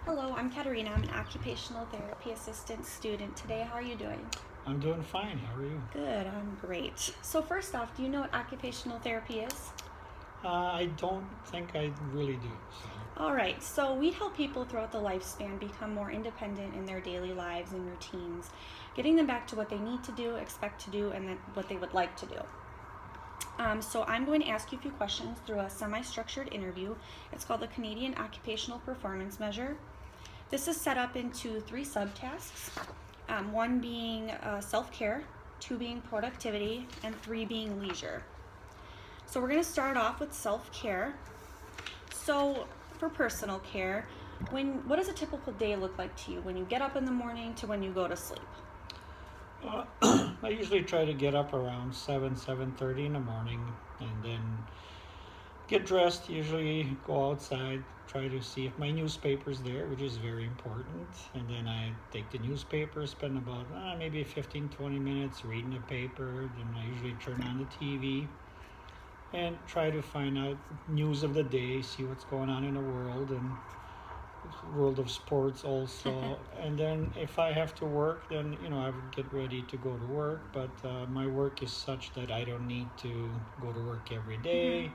Hello, I'm Katerina. I'm an occupational therapy assistant student today. How are you doing? I'm doing fine. How are you? Good, I'm great. So, first off, do you know what occupational therapy is? I don't think I really do. All right, so we help people throughout the lifespan become more independent in their daily lives and routines, getting them back to what they need to do, expect to do, and then what they would like to do. So I'm going to ask you a few questions through a semi-structured interview. It's called the Canadian Occupational Performance Measure. This is set up into three subtasks, one being self-care, two being productivity, and three being leisure. So we're going to start off with self-care. So for personal care, what does a typical day look like to you when you get up in the morning to when you go to sleep? I usually try to get up around 7:30 in the morning, and then get dressed. Usually go outside, try to see if my newspaper's there, which is very important. And then I take the newspaper, spend about maybe 15-20 minutes reading the paper. Then I usually turn on the TV and try to find out news of the day, see what's going on in the world of sports also. And then if I have to work, then I would get ready to go to work. But my work is such that I don't need to go to work every day.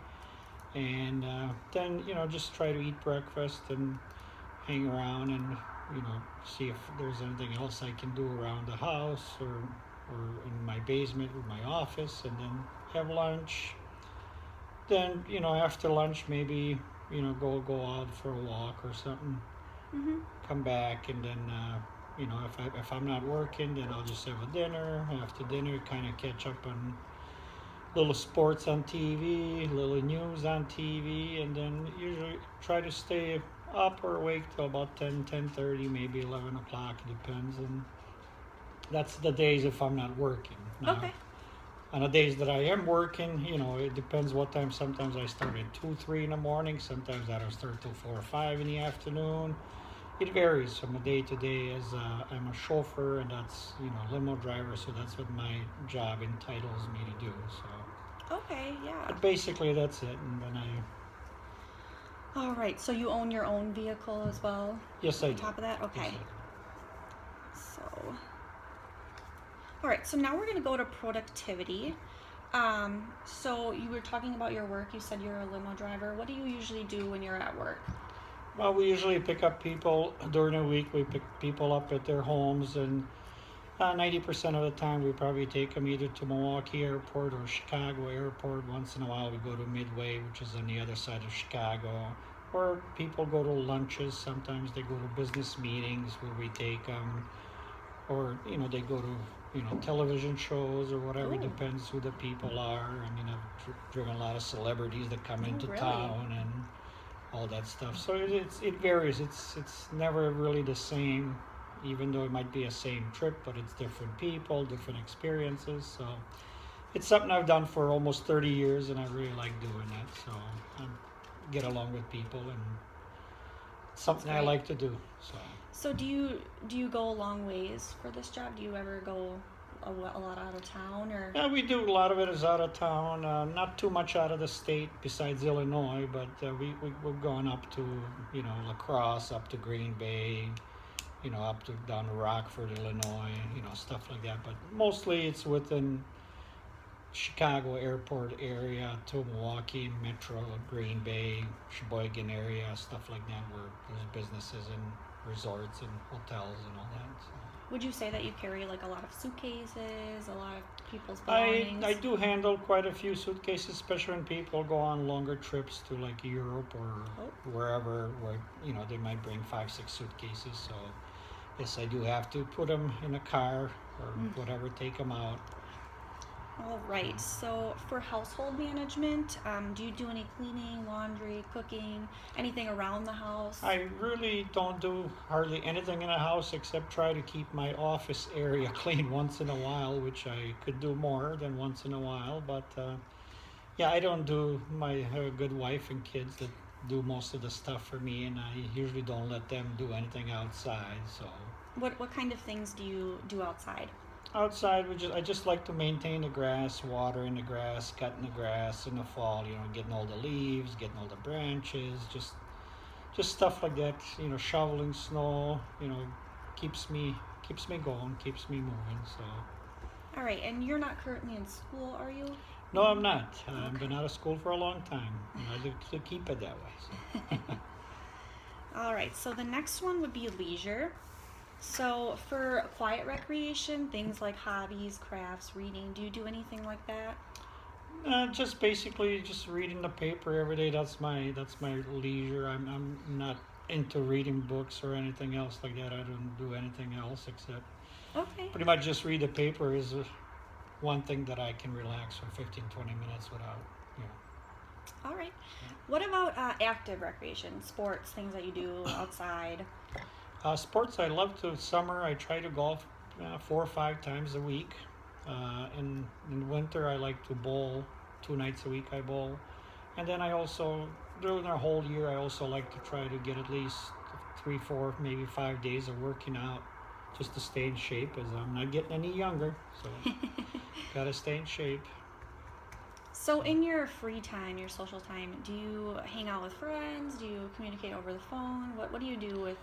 And then just try to eat breakfast and hang around and see if there's anything else I can do around the house or in my basement with my office, and then have lunch. Then after lunch, maybe go out for a walk or something. Mm-hmm. Come back, and then if I'm not working, then I'll just have a dinner. After dinner, kind of catch up on little sports on TV, little news on TV, and then usually try to stay up or awake till about 10:30, maybe 11 o'clock. It depends, and that's the days if I'm not working. Now, Okay. on the days that I am working, it depends what time. Sometimes I start at 2, 3 in the morning. Sometimes I don't start till 4 or 5 in the afternoon. It varies from a day to day, as I'm a chauffeur, and that's limo driver, so that's what my job entitles me to do. So, Okay, yeah. but basically that's it. And then All right, so you own your own vehicle as well? yes, I On do. top of that? Okay. Yes, I do. So, all right, so now we're going to go to productivity. So you were talking about your work. You said you're a limo driver. What do you usually do when you're at work? Well, we usually pick up people during the week. We pick people up at their homes, and 90% of the time we probably take them either to Milwaukee Airport or Chicago Airport. Once in a while we go to Midway, which is on the other side of Chicago. Or people go to lunches. Sometimes they go to business meetings where we take them. Or, they go to, television shows or whatever. It Ooh. depends who the people are. I mean, I've driven a lot of celebrities that come into Really? town and all that stuff. So it varies. It's never really the same, even though it might be a same trip, but it's different people, different experiences. So it's something I've done for almost 30 years, and I really like doing that. So I get along with people, and it's something I great. like to do. So do you go a long ways for this job? Do you ever go a lot out of town, or? Yeah, we do a lot of it is out of town, not too much out of the state besides Illinois, but we've gone up to, La Crosse, up to Green Bay, up to down to Rockford, Illinois, stuff like that. But mostly it's within Chicago airport area to Milwaukee, Metro, Green Bay, Sheboygan area, stuff like that, where there's businesses and resorts and hotels and all that. So. Would you say that you carry like a lot of suitcases, a lot of people's I belongings? I do handle quite a few suitcases, especially when people go on longer trips to like Europe or wherever, where they might bring 5, 6 suitcases. So yes, I do have to put them in a car or whatever, take them out. All right. So for household management, do you do any cleaning, laundry, cooking, anything around the house? I really don't do hardly anything in the house except try to keep my office area clean once in a while, which I could do more than once in a while. But yeah, I don't do. I have a good wife and kids that do most of the stuff for me, and I usually don't let them do anything outside. So What kind of things do you do outside? outside, I just like to maintain the grass, watering the grass, cutting the grass in the fall. Getting all the leaves, getting all the branches, just just stuff like that. Shoveling snow. Keeps me going, keeps me moving. So All right, and you're not currently in school, are you? no, I'm not. I've Okay. been out of school for a long time, and I like to keep it that way. So. All right, so the next one would be leisure. So for quiet recreation, things like hobbies, crafts, reading, do you do anything like that? Just basically just reading the paper every day. That's my leisure. I'm not into reading books or anything else like that. I don't do anything else except Okay. pretty much just read the paper is one thing that I can relax for 15, 20 minutes without, you know. All right. What about active recreation, sports, things that you do outside? Sports, I love to summer. I try to golf 4 or 5 times a week. In winter, I like to bowl 2 nights a week. I bowl, and then I also during the whole year I also like to try to get at least 3, 4, maybe 5 days of working out, just to stay in shape as I'm not getting any younger. So gotta stay in shape. So in your free time, your social time, do you hang out with friends? Do you communicate over the phone? What do you do with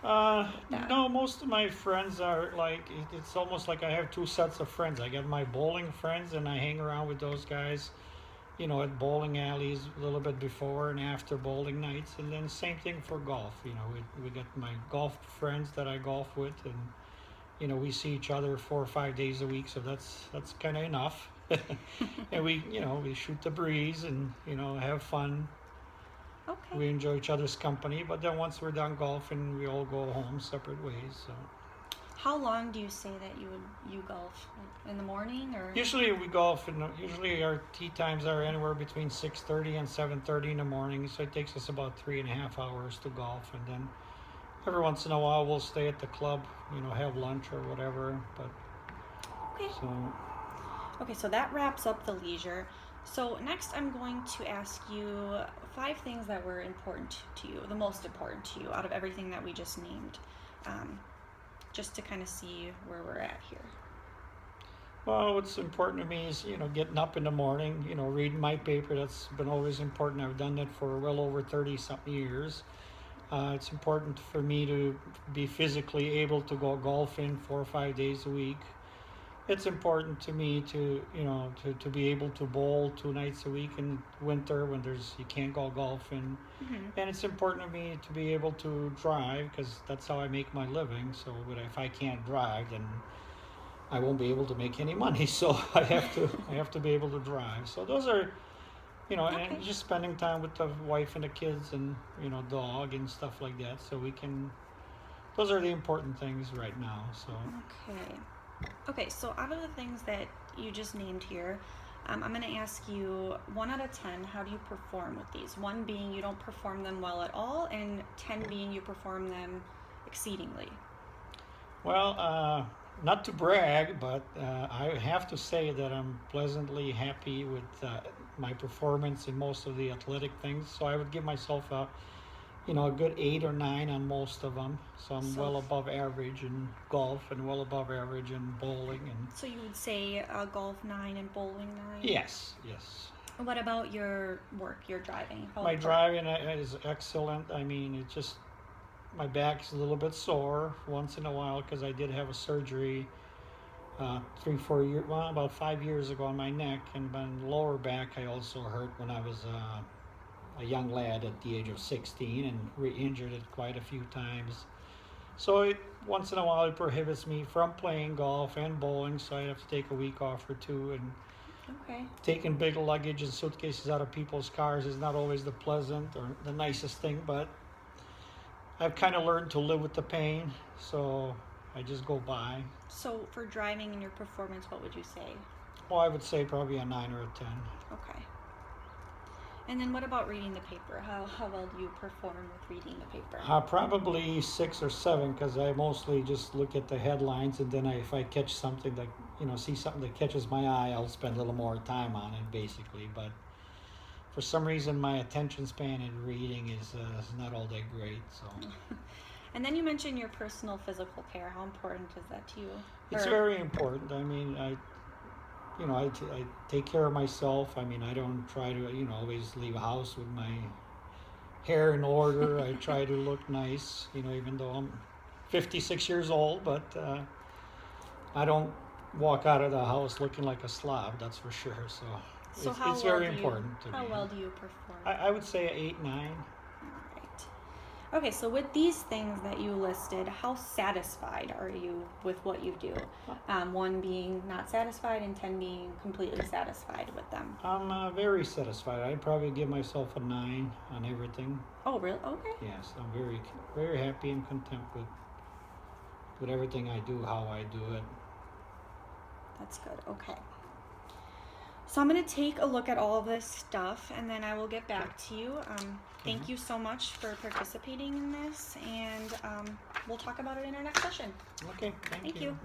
Uh, that? no, most of my friends are like it's almost like I have two sets of friends. I got my bowling friends, and I hang around with those guys, at bowling alleys a little bit before and after bowling nights, and then same thing for golf. We got my golf friends that I golf with, and we see each other 4 or 5 days a week, so that's kind of enough. And we shoot the breeze and have fun. Okay. We enjoy each other's company, but then once we're done golfing, we all go home separate ways. So How long do you say that you golf? Like in the morning or? usually we golf, and usually our tee times are anywhere between 6:30 and 7:30 in the morning. So it takes us about 3.5 hours to golf, and then every once in a while we'll stay at the club, have lunch or whatever. But Okay. so Okay, so that wraps up the leisure. So next I'm going to ask you 5 things that were important to you, the most important to you out of everything that we just named, um, just to kind of see where we're at here. well, what's important to me is getting up in the morning, reading my paper. That's been always important. I've done that for well over 30 something years. It's important for me to be physically able to go golfing 4 or 5 days a week. It's important to me to be able to bowl 2 nights a week in winter when you can't go golfing, Hmm. and it's important to me to be able to drive because that's how I make my living. So, but if I can't drive, then I won't be able to make any money. So I have to be able to drive. So those are Okay. and just spending time with the wife and the kids and dog and stuff like that. So we can. Those are the important things right now. So. Okay. Okay, so out of the things that you just named here, I'm going to ask you 1 out of 10, how do you perform with these? 1 being you don't perform them well at all, and 10 being you perform them exceedingly. Well, not to brag, but I have to say that I'm pleasantly happy with my performance in most of the athletic things. So I would give myself a good 8 or 9 on most of them. So I'm So, well above average in golf and well above average in bowling. And so you would say golf 9 and bowling 9? yes. What about your work, your driving? My driving is excellent. I mean, it's just my back's a little bit sore once in a while because I did have a surgery 3, 4 years, well, about 5 years ago on my neck, and my lower back I also hurt when I was a young lad at the age of 16 and re-injured it quite a few times. So once in a while it prohibits me from playing golf and bowling, so I have to take a week off or two. And Okay. taking big luggage and suitcases out of people's cars is not always the pleasant or the nicest thing, but I've kind of learned to live with the pain, so I just go by. So for driving and your performance, what would you say? Well, I would say probably a 9 or a 10. Okay. And then what about reading the paper? How well do you perform with reading the paper? Probably 6 or 7 because I mostly just look at the headlines, and then if I catch something that, see something that catches my eye, I'll spend a little more time on it basically. But for some reason, my attention span in reading is not all that great. So And then you mentioned your personal physical care. How important is that to you? it's Or, very important. I mean, I take care of myself. I mean, I don't try to, always leave a house with my hair in order. I try to look nice, even though I'm 56 years old, but I don't walk out of the house looking like a slob, that's for sure. So, it's very important to me. How well do you perform? I would say 8, 9. All right. Okay, so with these things that you listed, how satisfied are you with what you do? 1 being not satisfied and 10 being completely satisfied with them. I'm very satisfied. I'd probably give myself a 9 on everything. Oh, really? Okay. Yes, I'm very, very happy and content with everything I do, how I do it. That's good. Okay. So I'm going to take a look at all of this stuff and then I will get back to you. Thank you so much for participating in this, and we'll talk about it in our next session. Okay, thank you. Thank you.